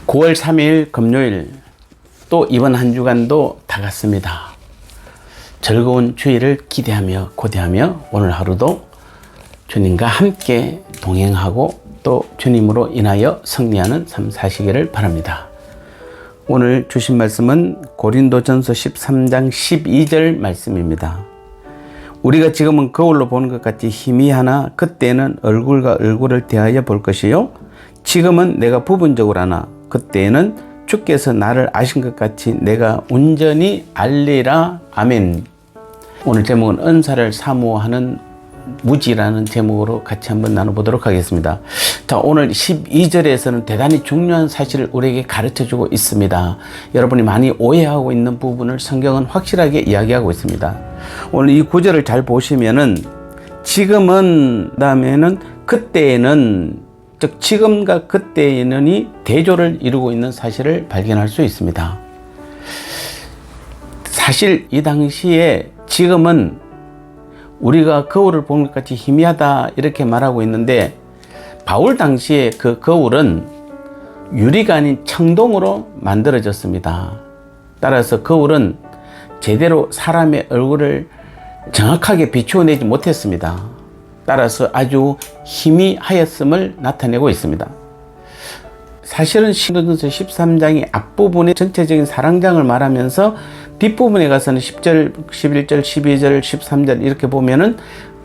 9월 3일 금요일, 또 이번 한 주간도 다갔습니다. 즐거운 주일을 기대하며 고대하며 오늘 하루도 주님과 함께 동행하고 또 주님으로 인하여 승리하는 삶 사시기를 바랍니다. 오늘 주신 말씀은 고린도전서 13장 12절 말씀입니다. 우리가 지금은 거울로 보는 것 같이 희미하나 그때는 얼굴과 얼굴을 대하여 볼 것이요 지금은 내가 부분적으로 하나 그때는 주께서 나를 아신 것 같이 내가 온전히 알리라. 아멘. 오늘 제목은 은사를 사모하는 무지라는 제목으로 같이 한번 나눠보도록 하겠습니다. 자, 오늘 12절에서는 대단히 중요한 사실을 우리에게 가르쳐주고 있습니다. 여러분이 많이 오해하고 있는 부분을 성경은 확실하게 이야기하고 있습니다. 오늘 이 구절을 잘 보시면은 지금은 다음에는 그때에는, 즉 지금과 그때에는이 대조를 이루고 있는 사실을 발견할 수 있습니다. 사실 이 당시에 지금은 우리가 거울을 보는 것 같이 희미하다 이렇게 말하고 있는데, 바울 당시에 그 거울은 유리가 아닌 청동으로 만들어졌습니다. 따라서 거울은 제대로 사람의 얼굴을 정확하게 비추어내지 못했습니다. 따라서 아주 희미하였음을 나타내고 있습니다. 사실은 고린도전서 13장이 앞부분의 전체적인 사랑장을 말하면서 뒷부분에 가서는 10절, 11절, 12절, 13절 이렇게 보면은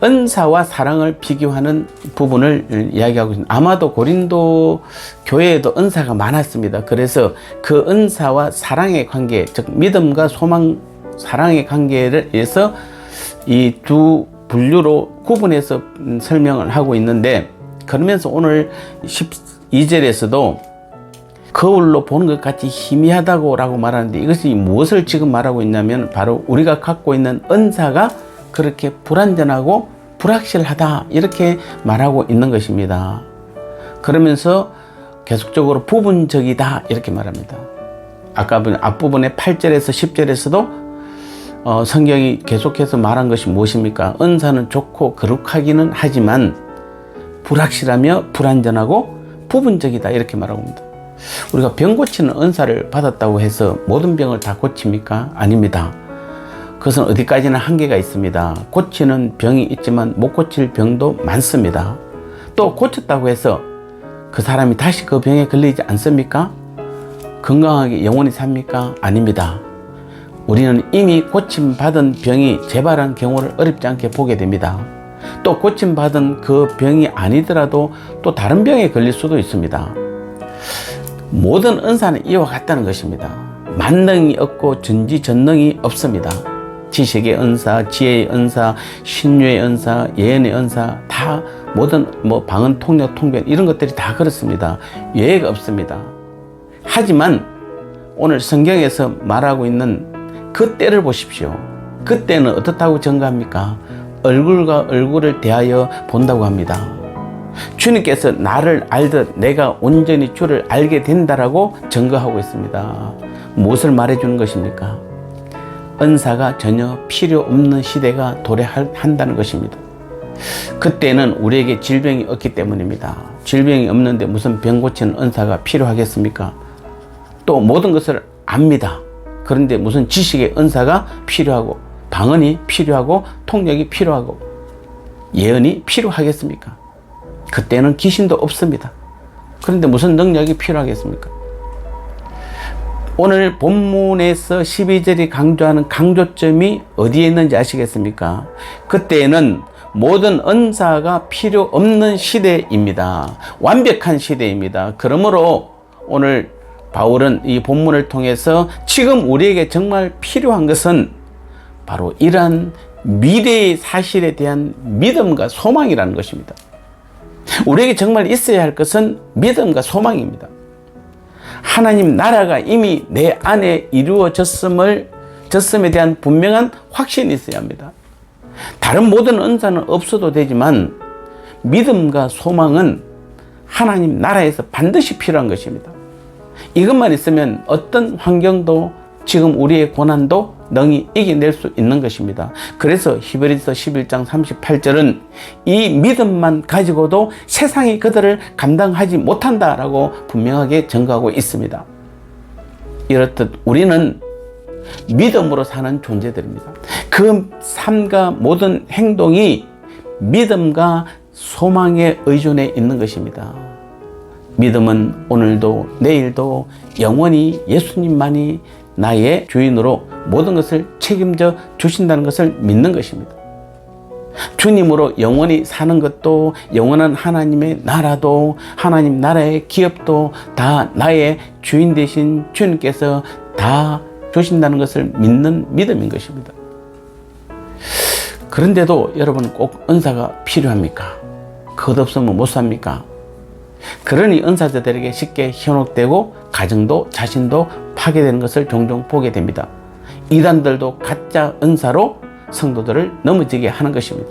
은사와 사랑을 비교하는 부분을 이야기하고 있습니다. 아마도 고린도 교회에도 은사가 많았습니다. 그래서 그 은사와 사랑의 관계, 즉 믿음과 소망, 사랑의 관계를 위해서 이 두 분류로 구분해서 설명을 하고 있는데, 그러면서 오늘 12절에서도 거울로 보는 것 같이 희미하다고 라고 말하는데, 이것이 무엇을 지금 말하고 있냐면 바로 우리가 갖고 있는 은사가 그렇게 불완전하고 불확실하다 이렇게 말하고 있는 것입니다. 그러면서 계속적으로 부분적이다 이렇게 말합니다. 아까 앞부분에 8절에서 10절에서도 성경이 계속해서 말한 것이 무엇입니까? 은사는 좋고 거룩하기는 하지만 불확실하며 불완전하고 부분적이다 이렇게 말하고 있습니다. 우리가 병 고치는 은사를 받았다고 해서 모든 병을 다 고칩니까? 아닙니다. 그것은 어디까지나 한계가 있습니다. 고치는 병이 있지만 못 고칠 병도 많습니다. 또 고쳤다고 해서 그 사람이 다시 그 병에 걸리지 않습니까? 건강하게 영원히 삽니까? 아닙니다. 우리는 이미 고침받은 병이 재발한 경우를 어렵지 않게 보게 됩니다. 또 고침받은 그 병이 아니더라도 또 다른 병에 걸릴 수도 있습니다. 모든 은사는 이와 같다는 것입니다. 만능이 없고 전지전능이 없습니다. 지식의 은사, 지혜의 은사, 신유의 은사, 예언의 은사, 다 모든 방언, 통역, 통변 이런 것들이 다 그렇습니다. 예외가 없습니다. 하지만 오늘 성경에서 말하고 있는 그 때를 보십시오. 그때는 어떻다고 증거합니까? 얼굴과 얼굴을 대하여 본다고 합니다. 주님께서 나를 알듯 내가 온전히 주를 알게 된다라고 증거하고 있습니다. 무엇을 말해주는 것입니까? 은사가 전혀 필요 없는 시대가 도래한다는 것입니다. 그때는 우리에게 질병이 없기 때문입니다. 질병이 없는데 무슨 병 고치는 은사가 필요하겠습니까? 또 모든 것을 압니다. 그런데 무슨 지식의 은사가 필요하고 방언이 필요하고 통역이 필요하고 예언이 필요하겠습니까? 그때는 귀신도 없습니다. 그런데 무슨 능력이 필요하겠습니까? 오늘 본문에서 12절이 강조하는 강조점이 어디에 있는지 아시겠습니까? 그때는 모든 은사가 필요 없는 시대입니다. 완벽한 시대입니다. 그러므로 오늘 바울은 이 본문을 통해서 지금 우리에게 정말 필요한 것은 바로 이러한 미래의 사실에 대한 믿음과 소망이라는 것입니다. 우리에게 정말 있어야 할 것은 믿음과 소망입니다. 하나님 나라가 이미 내 안에 이루어졌음에 대한 분명한 확신이 있어야 합니다. 다른 모든 은사는 없어도 되지만 믿음과 소망은 하나님 나라에서 반드시 필요한 것입니다. 이것만 있으면 어떤 환경도 지금 우리의 고난도 능히 이겨낼 수 있는 것입니다. 그래서 히브리서 11장 38절은 이 믿음만 가지고도 세상이 그들을 감당하지 못한다라고 분명하게 증거하고 있습니다. 이렇듯 우리는 믿음으로 사는 존재들입니다. 그 삶과 모든 행동이 믿음과 소망에 의존해 있는 것입니다. 믿음은 오늘도 내일도 영원히 예수님만이 나의 주인으로 모든 것을 책임져 주신다는 것을 믿는 것입니다. 주님으로 영원히 사는 것도, 영원한 하나님의 나라도, 하나님 나라의 기업도 다 나의 주인 되신 주님께서 다 주신다는 것을 믿는 믿음인 것입니다. 그런데도 여러분 꼭 은사가 필요합니까? 그것 없으면 못 삽니까? 그러니 은사자들에게 쉽게 현혹되고 가정도 자신도 파괴되는 것을 종종 보게 됩니다. 이단들도 가짜 은사로 성도들을 넘어지게 하는 것입니다.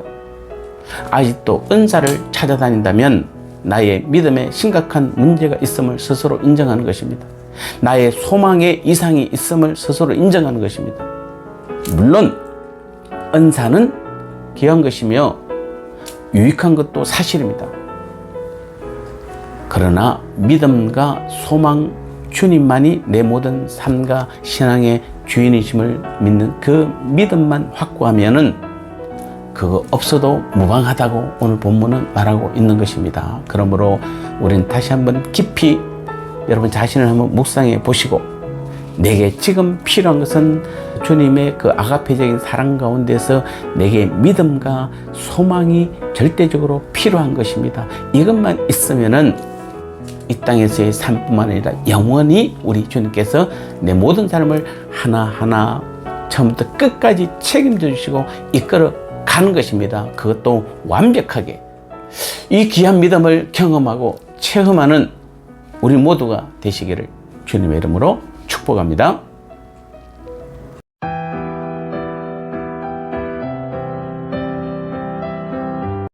아직도 은사를 찾아다닌다면 나의 믿음에 심각한 문제가 있음을 스스로 인정하는 것입니다. 나의 소망에 이상이 있음을 스스로 인정하는 것입니다. 물론 은사는 귀한 것이며 유익한 것도 사실입니다. 그러나 믿음과 소망, 주님만이 내 모든 삶과 신앙의 주인이심을 믿는 그 믿음만 확고하면은 그거 없어도 무방하다고 오늘 본문은 말하고 있는 것입니다. 그러므로 우리는 다시 한번 깊이 여러분 자신을 한번 묵상해 보시고, 내게 지금 필요한 것은 주님의 그 아가페적인 사랑 가운데서 내게 믿음과 소망이 절대적으로 필요한 것입니다. 이것만 있으면은 이 땅에서의 삶뿐만 아니라 영원히 우리 주님께서 내 모든 삶을 하나하나 처음부터 끝까지 책임져 주시고 이끌어 가는 것입니다. 그것도 완벽하게. 이 귀한 믿음을 경험하고 체험하는 우리 모두가 되시기를 주님의 이름으로 축복합니다.